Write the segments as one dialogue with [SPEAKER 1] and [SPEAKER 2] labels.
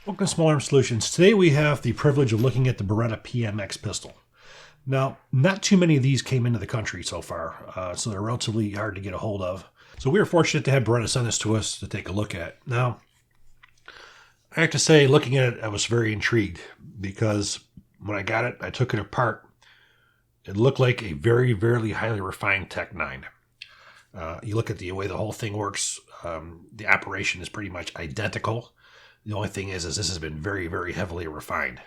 [SPEAKER 1] Welcome to Small Arms Solutions. Today we have the privilege of looking at the Beretta PMX Pistol. Now, not too many of these came into the country so far, so they're relatively hard to get a hold of. So we were fortunate to have Beretta send this to us to take a look at. Now, I have to say, looking at it, I was very intrigued because when I got it, I took it apart. It looked like a very, very highly refined Tech 9. You look at the way the whole thing works, the operation is pretty much identical. The only thing is this has been very, very heavily refined.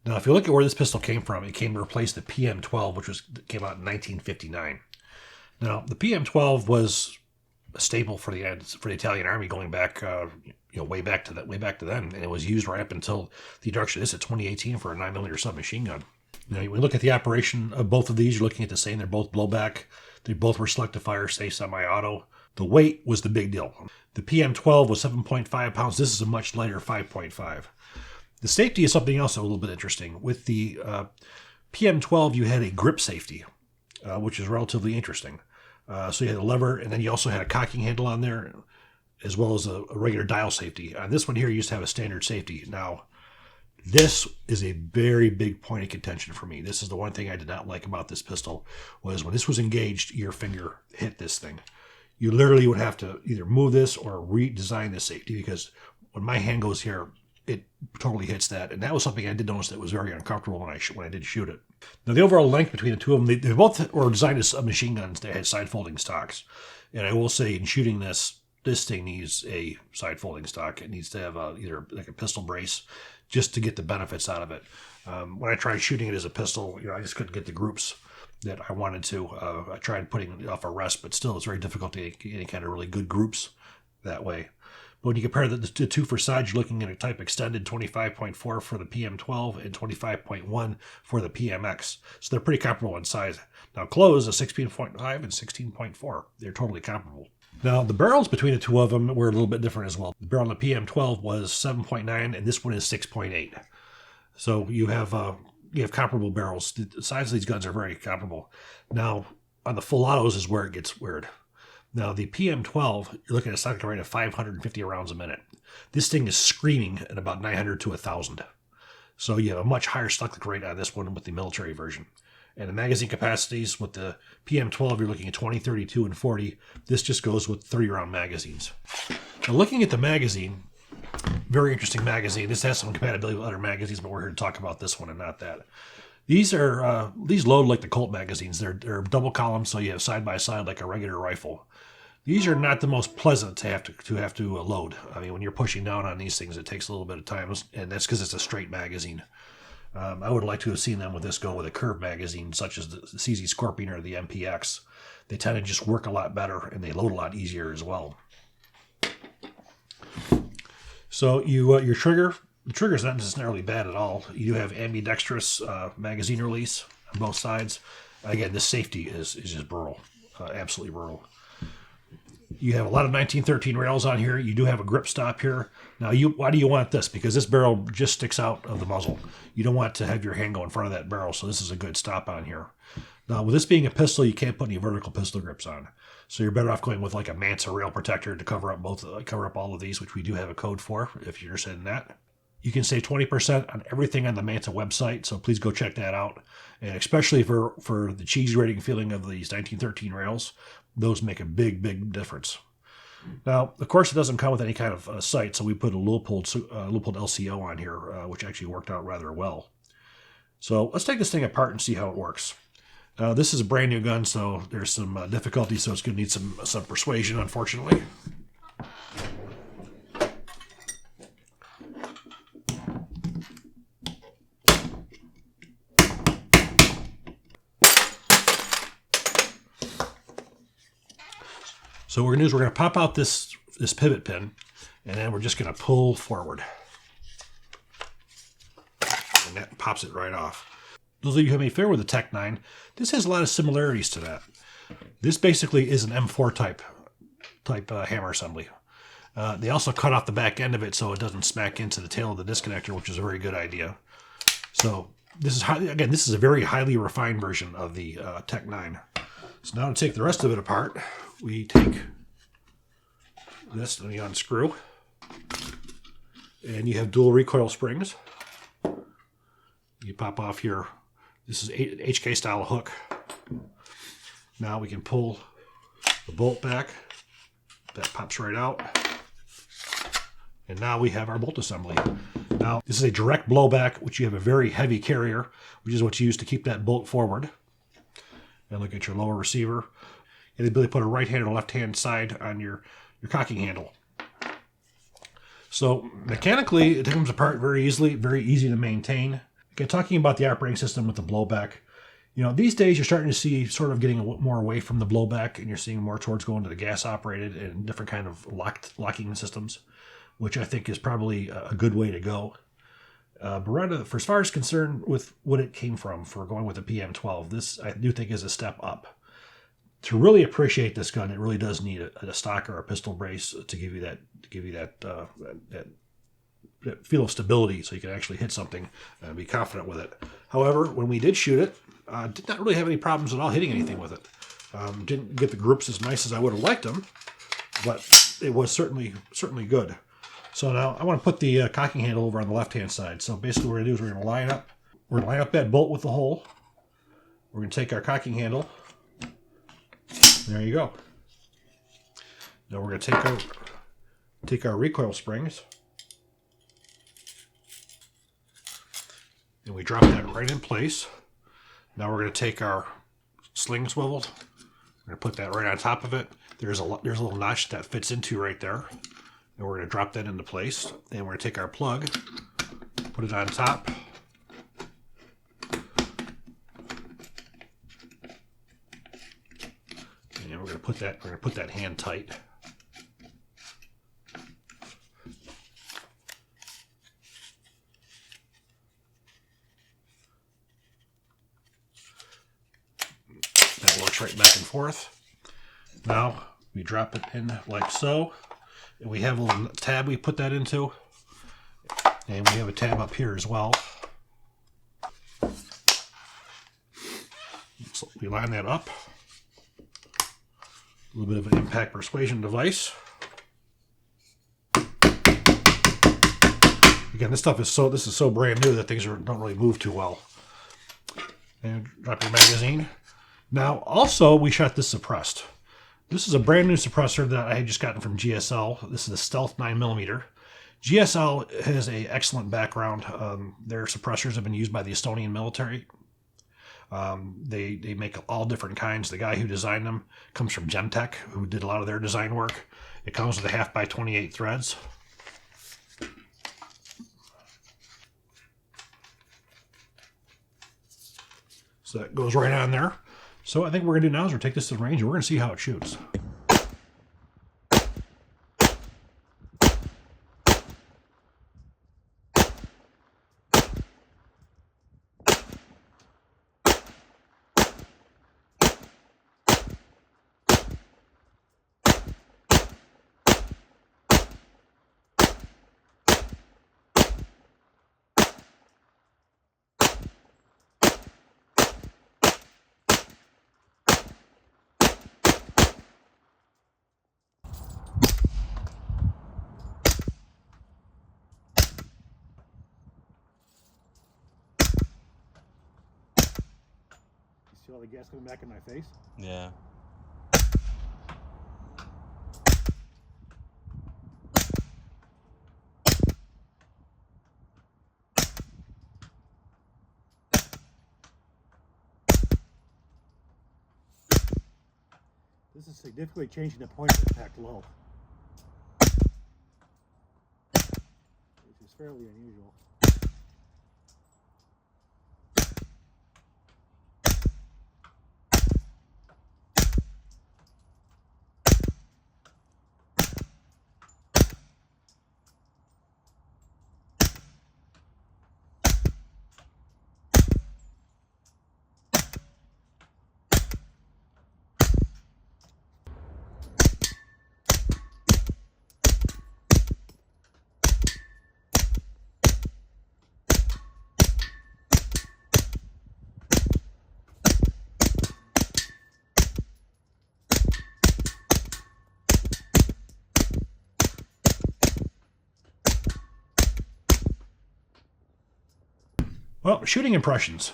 [SPEAKER 1] Now, if you look at where this pistol came from, it came to replace the PM12, which came out in 1959. Now, the PM12 was a staple for the Italian Army going back, way back to then, and it was used right up until the introduction of this in 2018 for a 9mm submachine gun. Now, when you look at the operation of both of these, you're looking at the same. They're both blowback. They both were selective fire, safe, semi-auto. The weight was the big deal. The PM12 was 7.5 pounds. This is a much lighter 5.5. The safety is something else a little bit interesting. With the PM12, you had a grip safety, which is relatively interesting. So you had a lever, and then you also had a cocking handle on there, as well as a regular dial safety. On this one here, you used to have a standard safety. Now, this is a very big point of contention for me. This is the one thing I did not like about this pistol, was when this was engaged, your finger hit this thing. You literally would have to either move this or redesign the safety, because when my hand goes here, it totally hits that. And that was something I did notice that was very uncomfortable when I did shoot it. Now, the overall length between the two of them, they both were designed as machine guns. They had side-folding stocks. And I will say, in shooting this thing needs a side-folding stock. It needs to have either like a pistol brace just to get the benefits out of it. When I tried shooting it as a pistol, I just couldn't get the groups that I wanted to. I tried putting it off a rest, but still it's very difficult to get any kind of really good groups that way. But when you compare the two for size, you're looking at a type extended 25.4 for the PM12 and 25.1 for the PMX. So they're pretty comparable in size. Now closed, a 16.5 and 16.4. They're totally comparable. Now the barrels between the two of them were a little bit different as well. The barrel on the PM12 was 7.9 and this one is 6.8. So you have comparable barrels. The size of these guns are very comparable. Now, on the full autos is where it gets weird. Now, the PM12, you're looking at a stock rate of 550 rounds a minute. This thing is screaming at about 900 to 1,000. So you have a much higher stock rate on this one with the military version. And the magazine capacities with the PM12, you're looking at 20, 32, and 40. This just goes with 30-round magazines. Now, looking at the magazine, very interesting magazine. This has some compatibility with other magazines, but we're here to talk about this one and not that. These load like the Colt magazines. They're double column, so you have side by side like a regular rifle. These are not the most pleasant to have to load. I mean, when you're pushing down on these things, it takes a little bit of time, and that's because it's a straight magazine. I would like to have seen them with this go with a curved magazine, such as the CZ Scorpion or the MPX. They tend to just work a lot better, and they load a lot easier as well. So your trigger, the trigger is not necessarily bad at all. You do have ambidextrous magazine release on both sides. Again, this safety is just brutal, absolutely brutal. You have a lot of 1913 rails on here. You do have a grip stop here. Now, why do you want this? Because this barrel just sticks out of the muzzle. You don't want to have your hand go in front of that barrel, so this is a good stop on here. Now, with this being a pistol, you can't put any vertical pistol grips on. So you're better off going with like a Mansa rail protector to cover up all of these, which we do have a code for if you're interested in that. You can save 20% on everything on the Mansa website, so please go check that out. And especially for the cheesy rating feeling of these 1913 rails, those make a big, big difference. Now, of course, it doesn't come with any kind of sight, so we put a Leupold LCO on here, which actually worked out rather well. So let's take this thing apart and see how it works. This is a brand new gun, so there's some difficulty, so it's going to need some persuasion, unfortunately. So what we're going to do is we're going to pop out this pivot pin, and then we're just going to pull forward. And that pops it right off. Those of you who have been familiar with the Tech 9, this has a lot of similarities to that. This basically is an M4 type hammer assembly. They also cut off the back end of it so it doesn't smack into the tail of the disconnector, which is a very good idea. So this is a very highly refined version of the Tech 9. So now to take the rest of it apart, we take this and we unscrew. And you have dual recoil springs. You pop off this is HK style hook. Now we can pull the bolt back. That pops right out. And now we have our bolt assembly. Now, this is a direct blowback, which you have a very heavy carrier, which is what you use to keep that bolt forward. And look at your lower receiver. And the ability to put a right hand or left hand side on your cocking handle. So mechanically, it comes apart very easily, very easy to maintain. Okay, talking about the operating system with the blowback, these days you're starting to see sort of getting more away from the blowback, and you're seeing more towards going to the gas operated and different kind of locking systems, which I think is probably a good way to go. Beretta, for as far as concerned with what it came from for going with the PM12, this I do think is a step up. To really appreciate this gun, it really does need a stock or a pistol brace to give you that feel of stability, so you can actually hit something and be confident with it. However, when we did shoot it, did not really have any problems at all hitting anything with it. Didn't get the grips as nice as I would have liked them, but it was certainly good. So now I want to put the cocking handle over on the left-hand side. So basically what we're going to do is we're going to line up that bolt with the hole. We're going to take our cocking handle. There you go. Now we're going to take our recoil springs. And we drop that right in place. Now we're going to take our sling swivel. We're going to put that right on top of it. There's a little notch that fits into right there. And we're going to drop that into place. And we're going to take our plug, put it on top. And we're going to put that hand tight. That works right back and forth. Now we drop it in like so. And we have a little tab we put that into. And we have a tab up here as well. So we line that up. A little bit of an impact persuasion device. Again, this is so brand new that things don't really move too well. And drop your magazine. Now, also, we shot this suppressed. This is a brand new suppressor that I had just gotten from GSL. This is a Stealth 9mm. GSL has an excellent background. Their suppressors have been used by the Estonian military. They make all different kinds. The guy who designed them comes from Gemtech, who did a lot of their design work. It comes with a 1/2x28 threads. So that goes right on there. So I think what we're going to do now is we're going to take this to the range and we're going to see how it shoots. See all the gas coming back in my face?
[SPEAKER 2] Yeah.
[SPEAKER 1] This is significantly changing the point of impact low, which is fairly unusual. Well, shooting impressions.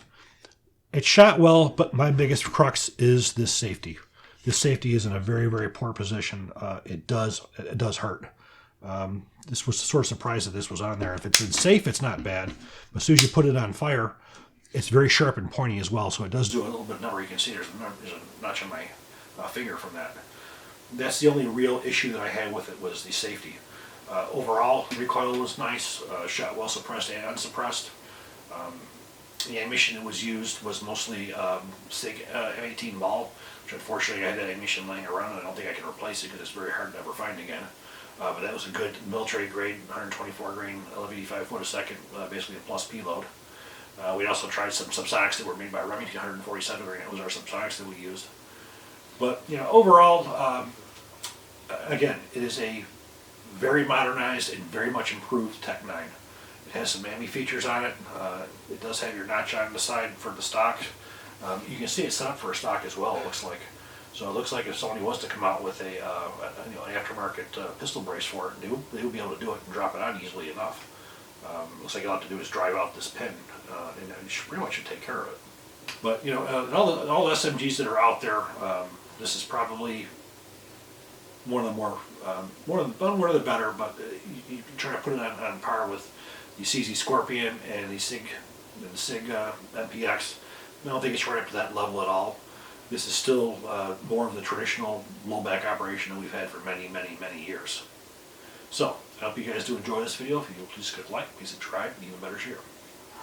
[SPEAKER 1] It shot well, but my biggest crux is this safety. This safety is in a very, very poor position. It does hurt. This was sort of surprised that this was on there. If it's in safe, it's not bad. But as soon as you put it on fire, it's very sharp and pointy as well. So it does do a little bit of number. You can see there's a notch on my finger from that. That's the only real issue that I had with it, was the safety. Overall, recoil was nice. Shot well suppressed and unsuppressed. The ammunition that was used was mostly SIG M18 ball, which unfortunately I had that ammunition laying around and I don't think I can replace it because it's very hard to ever find again. But that was a good military grade, 124 grain, 1185 foot a second, basically a plus P load. We also tried some subsonics that were made by Remington, 147 grain. It was our subsonics that we used. But overall, again, it is a very modernized and very much improved Tech 9. It has some AMI features on it. It does have your notch on the side for the stock. You can see it's set up for a stock as well, it looks like. So it looks like if somebody was to come out with an aftermarket pistol brace for it, they would be able to do it and drop it on easily enough. Looks like all you have to do is drive out this pin, and it pretty much should take care of it. But all the SMGs that are out there, this is probably one of the better. But you try to put it on par with the CZ Scorpion and the SIG MPX. I don't think it's right up to that level at all. This is still more of the traditional low-back operation that we've had for many, many, many years. So, I hope you guys do enjoy this video. If you do, please click like, please subscribe, and even better share.